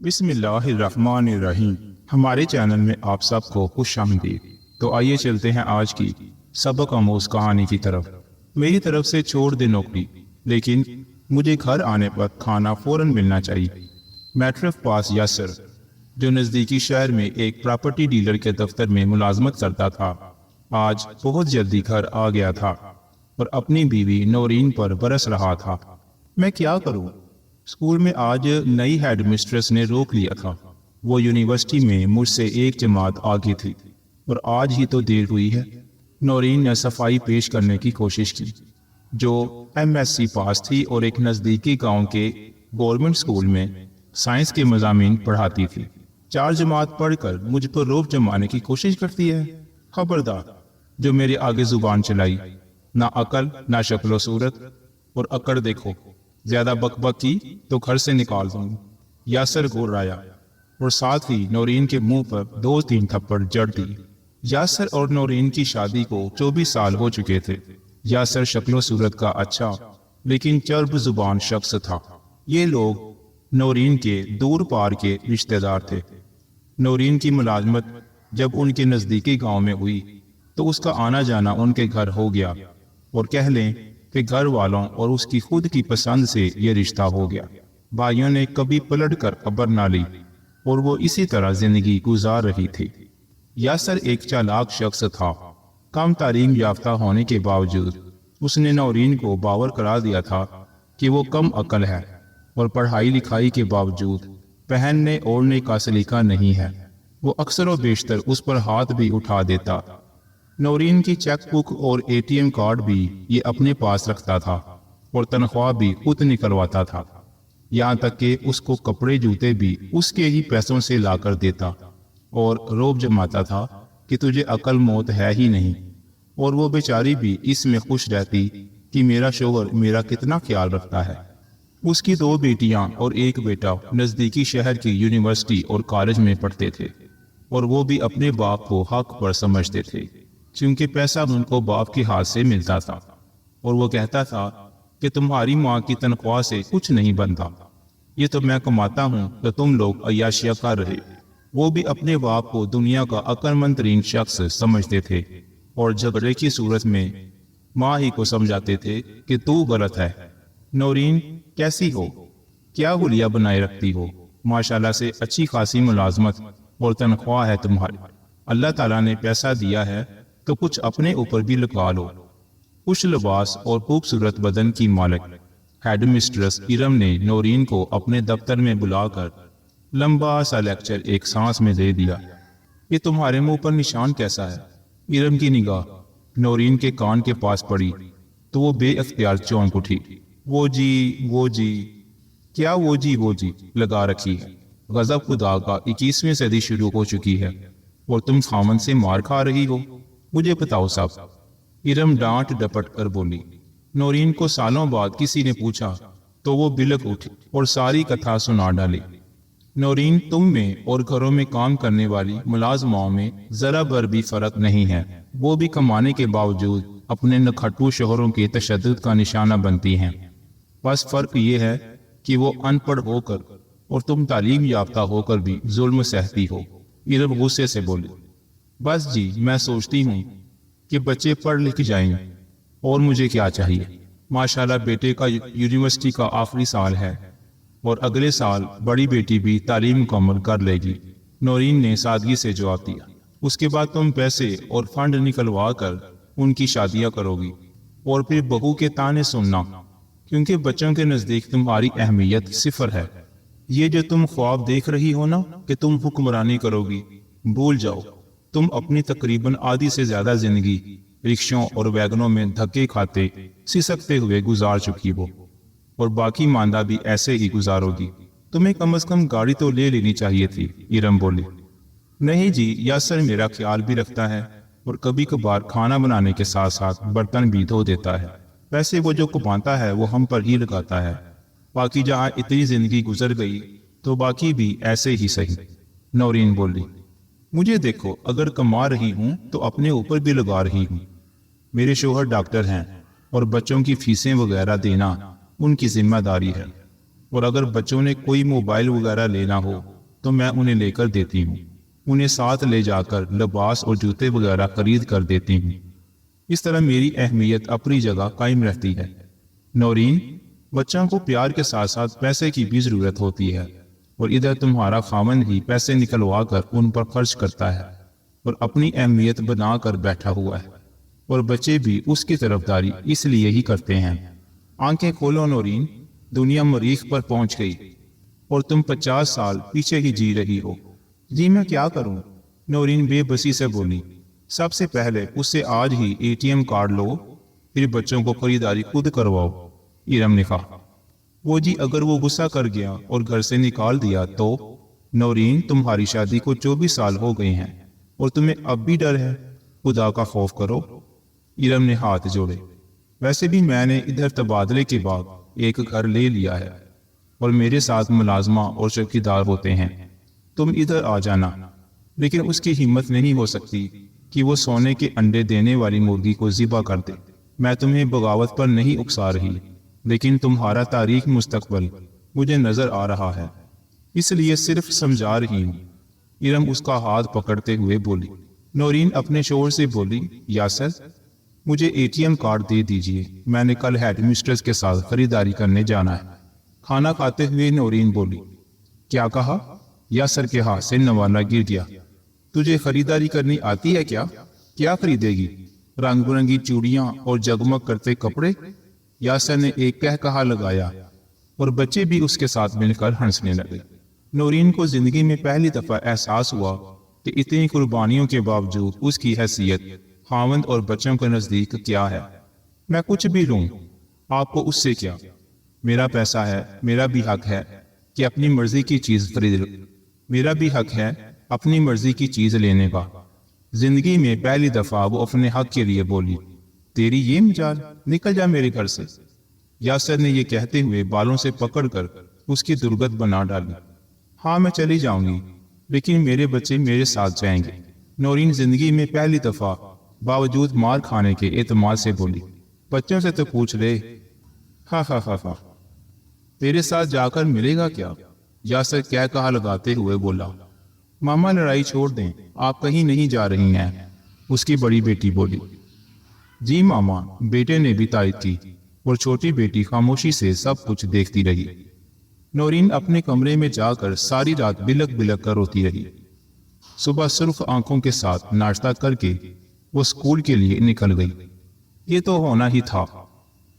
بسم اللہ الرحمن الرحیم۔ ہمارے چینل میں آپ سب کو خوش آمدید۔ تو آئیے چلتے ہیں آج کی سبق آموز کہانی کی طرف۔ میری طرف سے چھوڑ دے نوکری، لیکن مجھے گھر آنے پر کھانا فوراً ملنا چاہیے۔ میٹرف پاس یاسر، جو نزدیکی شہر میں ایک پراپرٹی ڈیلر کے دفتر میں ملازمت کرتا تھا، آج بہت جلدی گھر آ گیا تھا اور اپنی بیوی نورین پر برس رہا تھا۔ میں کیا کروں؟ اسکول میں آج نئی ہیڈ مسٹریس نے روک لیا تھا۔ وہ یونیورسٹی میں مجھ سے ایک جماعت آگے تھی اور آج ہی تو دیر ہوئی ہے۔ نورین نے صفائی پیش کرنے کی کوشش کی، جو MSc پاس تھی اور ایک نزدیکی گاؤں کے گورنمنٹ اسکول میں سائنس کے مضامین پڑھاتی تھی۔ 4 جماعت پڑھ کر مجھ پر روب جمانے کی کوشش کرتی ہے۔ خبردار، جو میرے آگے زبان چلائی، نہ عقل نہ شکل و صورت، اور اکڑ دیکھو، زیادہ بک بک کی تو گھر سے نکال دوں گی۔ یاسر گھرایا اور ساتھ ہی نورین کے منہ پر 2-3 تھپڑ جڑ دی۔ یاسر اور نورین کی شادی کو 24 سال ہو چکے تھے۔ یاسر شکل و صورت کا اچھا لیکن چرب زبان شخص تھا۔ یہ لوگ نورین کے دور پار کے رشتہ دار تھے۔ نورین کی ملازمت جب ان کے نزدیکی گاؤں میں ہوئی تو اس کا آنا جانا ان کے گھر ہو گیا، اور کہہ لیں کہ گھر والوں اور اس کی خود کی پسند سے یہ رشتہ ہو گیا۔ بھائیوں نے کبھی پلٹ کر خبر نہ لی اور وہ اسی طرح زندگی گزار رہی تھی۔ یاسر ایک چالاک شخص تھا۔ کم تعلیم یافتہ ہونے کے باوجود اس نے نورین کو باور کرا دیا تھا کہ وہ کم عقل ہے، اور پڑھائی لکھائی کے باوجود پہننے اوڑھنے کا سلیقہ نہیں ہے۔ وہ اکثر و بیشتر اس پر ہاتھ بھی اٹھا دیتا۔ نورین کی چیک بک اور ATM کارڈ بھی یہ اپنے پاس رکھتا تھا اور تنخواہ بھی خود نکلواتا تھا، یہاں تک کہ اس کو کپڑے جوتے بھی اس کے ہی پیسوں سے لا کر دیتا اور روب جماتا تھا کہ تجھے عقل موت ہے ہی نہیں، اور وہ بیچاری بھی اس میں خوش رہتی کہ میرا شوہر میرا کتنا خیال رکھتا ہے۔ اس کی 2 بیٹیاں اور ایک بیٹا نزدیکی شہر کی یونیورسٹی اور کالج میں پڑھتے تھے، اور وہ بھی اپنے باپ کو حق پر سمجھتے تھے، کیونکہ پیسہ ان کو باپ کے ہاتھ سے ملتا تھا، اور وہ کہتا تھا کہ تمہاری ماں کی تنخواہ سے کچھ نہیں بنتا، یہ تو میں کماتا ہوں کہ تم لوگ عیاشیاں کر رہے۔ وہ بھی اپنے باپ کو دنیا کا عقل مند ترین شخص سمجھتے تھے، اور جھگڑے کی صورت میں ماں ہی کو سمجھاتے تھے کہ تو غلط ہے۔ نورین کیسی ہو؟ کیا حلیہ بنائے رکھتی ہو؟ ماشاءاللہ سے اچھی خاصی ملازمت اور تنخواہ ہے تمہاری۔ اللہ تعالیٰ نے پیسہ دیا ہے تو کچھ اپنے اوپر بھی لگا لو۔ خوش لباس اور خوبصورت بدن کی مالک ہیڈ مسٹریس ارم نے نورین کو اپنے دفتر میں بلا کر لمبا سا لیکچر ایک سانس میں دے دیا۔ یہ تمہارے منہ پر نشان کیسا ہے؟ ارم کی نگاہ نورین کے کان کے پاس پڑی تو وہ بے اختیار چونک اٹھی۔ وہ جی کیا وہ جی لگا رکھی ہے؟ غضب خدا کا 21ویں صدی شروع ہو چکی ہے اور تم خامن سے مار کھا رہی ہو؟ مجھے بتاؤ صاحب۔ ارم ڈانٹ ڈپٹ کر بولی۔ نورین کو سالوں بعد کسی نے پوچھا تو وہ بلک اٹھی اور ساری کتھا سنا ڈالی۔ نورین، تم میں اور گھروں میں کام کرنے والی ملازماؤں میں ذرا بر بھی فرق نہیں ہے۔ وہ بھی کمانے کے باوجود اپنے نکھٹو شوہروں کے تشدد کا نشانہ بنتی ہیں۔ بس فرق یہ ہے کہ وہ ان پڑھ ہو کر اور تم تعلیم یافتہ ہو کر بھی ظلم سہتی ہو۔ ارم غصے سے بولی۔ بس جی، میں سوچتی ہوں کہ بچے پڑھ لکھ جائیں اور مجھے کیا چاہیے۔ ماشاءاللہ بیٹے کا یونیورسٹی کا آخری سال ہے اور اگلے سال بڑی بیٹی بھی تعلیم مکمل کر لے گی۔ نورین نے سادگی سے جواب دیا۔ اس کے بعد تم پیسے اور فنڈ نکلوا کر ان کی شادیاں کرو گی اور پھر بہو کے تانے سننا، کیونکہ بچوں کے نزدیک تمہاری اہمیت صفر ہے۔ یہ جو تم خواب دیکھ رہی ہو نا کہ تم حکمرانی کرو گی، بھول جاؤ۔ تم اپنی تقریباً آدھی سے زیادہ زندگی رکشوں اور ویگنوں میں دھکے کھاتے سسکتے ہوئے گزار چکی ہو، اور باقی ماندہ بھی ایسے ہی گزارو گی۔ تمہیں کم از کم گاڑی تو لے لینی چاہیے تھی۔ ارم بولی۔ نہیں جی، یاسر میرا خیال بھی رکھتا ہے اور کبھی کبھار کھانا بنانے کے ساتھ ساتھ برتن بھی دھو دیتا ہے۔ ویسے وہ جو کماتا ہے وہ ہم پر ہی لگاتا ہے، باقی جہاں اتنی زندگی گزر گئی تو باقی بھی ایسے ہی صحیح۔ نورین بولی۔ مجھے دیکھو، اگر کما رہی ہوں تو اپنے اوپر بھی لگا رہی ہوں۔ میرے شوہر ڈاکٹر ہیں اور بچوں کی فیسیں وغیرہ دینا ان کی ذمہ داری ہے، اور اگر بچوں نے کوئی موبائل وغیرہ لینا ہو تو میں انہیں لے کر دیتی ہوں، انہیں ساتھ لے جا کر لباس اور جوتے وغیرہ خرید کر دیتی ہوں۔ اس طرح میری اہمیت اپنی جگہ قائم رہتی ہے۔ نورین، بچوں کو پیار کے ساتھ ساتھ پیسے کی بھی ضرورت ہوتی ہے، اور ادھر تمہارا خاوند ہی پیسے نکلوا کر ان پر خرچ کرتا ہے اور اپنی اہمیت بنا کر بیٹھا ہوا ہے، اور بچے بھی اس کی طرفداری اس لیے ہی کرتے ہیں۔ آنکھیں کھولو نورین، دنیا مریخ پر پہنچ گئی اور تم 50 سال پیچھے ہی جی رہی ہو۔ جی میں کیا کروں؟ نورین بے بسی سے بولی۔ سب سے پہلے اس سے آج ہی ATM کارڈ لو، پھر بچوں کو خریداری خود کرواؤ، ارم نے کہا۔ وہ جی اگر وہ غصہ کر گیا اور گھر سے نکال دیا تو؟ نورین، تمہاری شادی کو 24 سال ہو گئے ہیں اور تمہیں اب بھی ڈر ہے؟ خدا کا خوف کرو، ارم نے ہاتھ جوڑے۔ ویسے بھی میں نے ادھر تبادلے کے بعد ایک گھر لے لیا ہے اور میرے ساتھ ملازمہ اور چوکیدار ہوتے ہیں، تم ادھر آ جانا۔ لیکن اس کی ہمت نہیں ہو سکتی کہ وہ سونے کے انڈے دینے والی مرغی کو ذبح کر دے۔ میں تمہیں بغاوت پر نہیں اکسا رہی، لیکن تمہارا تاریک مستقبل مجھے نظر آ رہا ہے، اس لیے صرف سمجھا رہی ہوں، ارم اس کا ہاتھ پکڑتے ہوئے بولی۔ نورین اپنے شوہر سے بولی، یاسر مجھے ATM کارڈ دے دیجئے، میں نے کل ہیڈ مسٹرس کے ساتھ خریداری کرنے جانا ہے۔ کھانا کھاتے ہوئے نورین بولی۔ کیا کہا؟ یاسر کے ہاتھ سے نوالا گر گیا۔ تجھے خریداری کرنی آتی ہے کیا؟ کیا خریدے گی؟ رنگ برنگی چوڑیاں اور جگمگ کرتے کپڑے؟ یاسر نے ایک کہا لگایا اور بچے بھی اس کے ساتھ مل کر ہنسنے لگے۔ نورین کو زندگی میں پہلی دفعہ احساس ہوا کہ اتنی قربانیوں کے باوجود اس کی حیثیت خاوند اور بچوں کے نزدیک کیا ہے۔ میں کچھ بھی لوں، آپ کو اس سے کیا؟ میرا پیسہ ہے، میرا بھی حق ہے کہ اپنی مرضی کی چیز خرید لوں، میرا بھی حق ہے اپنی مرضی کی چیز لینے کا۔ زندگی میں پہلی دفعہ وہ اپنے حق کے لیے بولی۔ تیری یہ مجال، نکل جا میرے گھر سے۔ یاسر نے یہ کہتے ہوئے بالوں سے پکڑ کر اس کی درگت بنا ڈالی۔ ہاں میں چلی جاؤں گی، لیکن میرے بچے میرے ساتھ جائیں گے، نورین زندگی میں پہلی دفعہ باوجود مار کھانے کے اعتماد سے بولی۔ بچوں سے تو پوچھ لے۔ ہاں ہاں ہاں ہاں، تیرے ساتھ جا کر ملے گا کیا؟ یاسر کہا لگاتے ہوئے بولا۔ ماما لڑائی چھوڑ دیں، آپ کہیں نہیں جا رہی ہیں، اس کی بڑی بیٹی بولی۔ جی ماما، بیٹے نے بھی تائید کی اور چھوٹی بیٹی خاموشی سے سب کچھ دیکھتی رہی۔ نورین اپنے کمرے میں جا کر ساری رات بلک بلک کر روتی رہی۔ صبح سرخ آنکھوں کے ساتھ ناشتہ کر کے وہ اسکول کے لیے نکل گئی۔ یہ تو ہونا ہی تھا،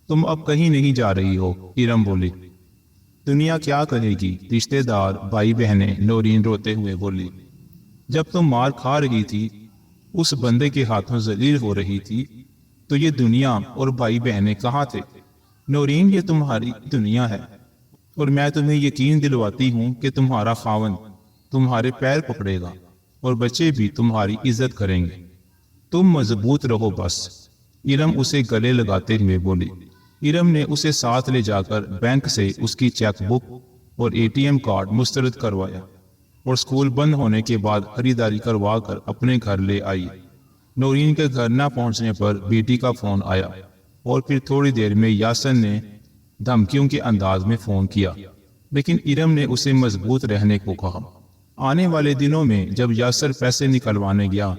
تم اب کہیں نہیں جا رہی ہو، ارم بولی۔ دنیا کیا کہے گی، رشتہ دار، بھائی بہنیں، نورین روتے ہوئے بولی۔ جب تم مار کھا رہی تھی، اس بندے کے ہاتھوں ذلیل ہو رہی تھی، تو یہ دنیا اور بھائی بہنیں کہاں تھے؟ نورین یہ تمہاری دنیا ہے، اور میں تمہیں یقین دلواتی ہوں کہ تمہارا خاوند تمہارے پیر پکڑے گا اور بچے بھی تمہاری عزت کریں گے۔ تم مضبوط رہو بس، ارم اسے گلے لگاتے ہوئے بولی۔ ارم نے اسے ساتھ لے جا کر بینک سے اس کی چیک بک اور ATM کارڈ مسترد کروایا اور اسکول بند ہونے کے بعد خریداری کروا کر اپنے گھر لے آئی۔ نورین کے گھر نہ پہنچنے پر بیٹی کا فون آیا اور پھر تھوڑی دیر میں یاسر نے دھمکیوں کے انداز میں فون کیا، لیکن ارم نے اسے مضبوط رہنے کو کہا۔ آنے والے دنوں میں جب یاسر پیسے نکلوانے گیا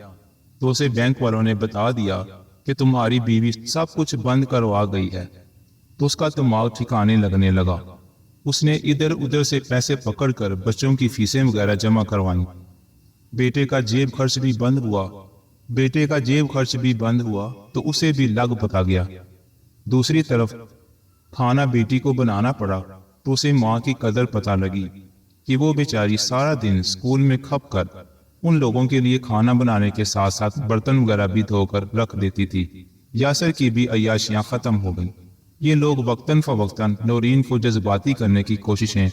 تو اسے بینک والوں نے بتا دیا کہ تمہاری بیوی سب کچھ بند کروا گئی ہے، تو اس کا دماغ ٹھکانے لگنے لگا۔ اس نے ادھر ادھر سے پیسے پکڑ کر بچوں کی فیسیں وغیرہ جمع کروائیں۔ بیٹے کا جیب خرچ بھی بند ہوا تو اسے بھی لگ پتا گیا۔ دوسری طرف کھانا بیٹی کو بنانا پڑا تو اسے ماں کی قدر پتا لگی کہ وہ بیچاری سارا دن اسکول میں کھپ کر ان لوگوں کے لیے کھانا بنانے کے ساتھ ساتھ برتن وغیرہ بھی دھو کر رکھ دیتی تھی۔ یاسر کی بھی عیاشیاں ختم ہو گئیں۔ یہ لوگ وقتاً فوقتاً نورین کو جذباتی کرنے کی کوششیں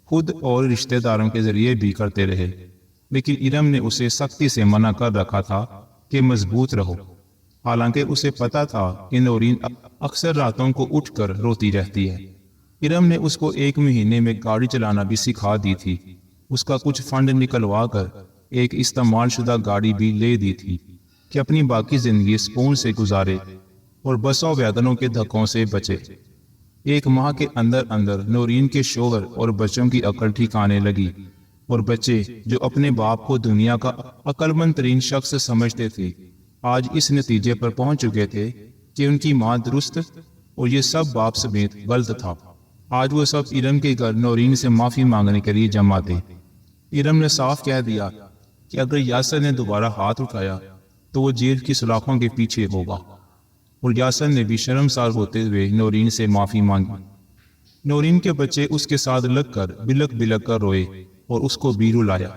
خود اور رشتہ داروں کے ذریعے بھی کرتے رہے، لیکن ارم نے اسے سختی سے منع کر رکھا تھا کہ مضبوط رہو، حالانکہ اسے پتا تھا کہ نورین اکثر راتوں کو اٹھ کر روتی رہتی ہے۔ ارم نے اس کو 1 مہینے میں گاڑی چلانا بھی سکھا دی تھی، اس کا کچھ فنڈ نکلوا کر ایک استعمال شدہ گاڑی بھی لے دی تھی کہ اپنی باقی زندگی سکون سے گزارے اور بسوں ویگنوں کے دھکوں سے بچے۔ 1 ماہ کے اندر نورین کے شوہر اور بچوں کی عقل ٹھکانے لگی اور بچے جو اپنے باپ کو دنیا کا عقل مند ترین شخص سمجھتے تھے آج اس نتیجے پر پہنچ چکے تھے کہ ان کی ماں درست اور یہ سب باپ سمیت غلط تھا۔ آج وہ سب ارم کے گھر نورین سے معافی مانگنے کے لیے جمع تھے۔ ارم نے صاف کہہ دیا کہ اگر یاسر نے دوبارہ ہاتھ اٹھایا تو وہ جیل کی سلاخوں کے پیچھے ہوگا، اور یاسر نے بھی شرمسار ہوتے ہوئے نورین سے معافی مانگی۔ نورین کے بچے اس کے ساتھ لگ کر بلک بلک کر روئے اور اس کو بھی رلایا۔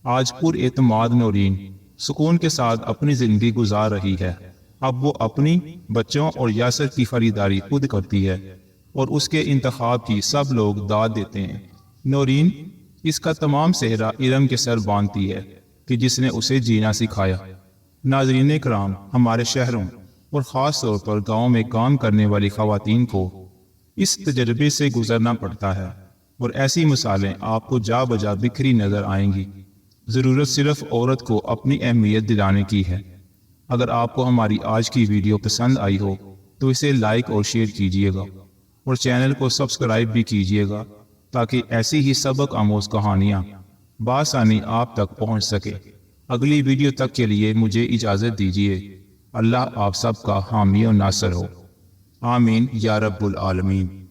آج پر اعتماد نورین سکون کے ساتھ اپنی زندگی گزار رہی ہے۔ اب وہ اپنی، بچوں اور یاسر کی خریداری خود کرتی ہے اور اس کے انتخاب کی سب لوگ داد دیتے ہیں۔ نورین اس کا تمام صحرا ارم کے سر باندھتی ہے کہ جس نے اسے جینا سکھایا۔ ناظرین کرام، ہمارے شہروں اور خاص طور پر گاؤں میں کام کرنے والی خواتین کو اس تجربے سے گزرنا پڑتا ہے، اور ایسی مثالیں آپ کو جا بجا بکھری نظر آئیں گی۔ ضرورت صرف عورت کو اپنی اہمیت دلانے کی ہے۔ اگر آپ کو ہماری آج کی ویڈیو پسند آئی ہو تو اسے لائک اور شیئر کیجیے گا، اور چینل کو سبسکرائب بھی کیجیے گا تاکہ ایسی ہی سبق آموز کہانیاں بآسانی آپ تک پہنچ سکے۔ اگلی ویڈیو تک کے لیے مجھے اجازت دیجیے۔ اللہ آپ سب کا حامی و ناصر ہو، آمین یا رب العالمین۔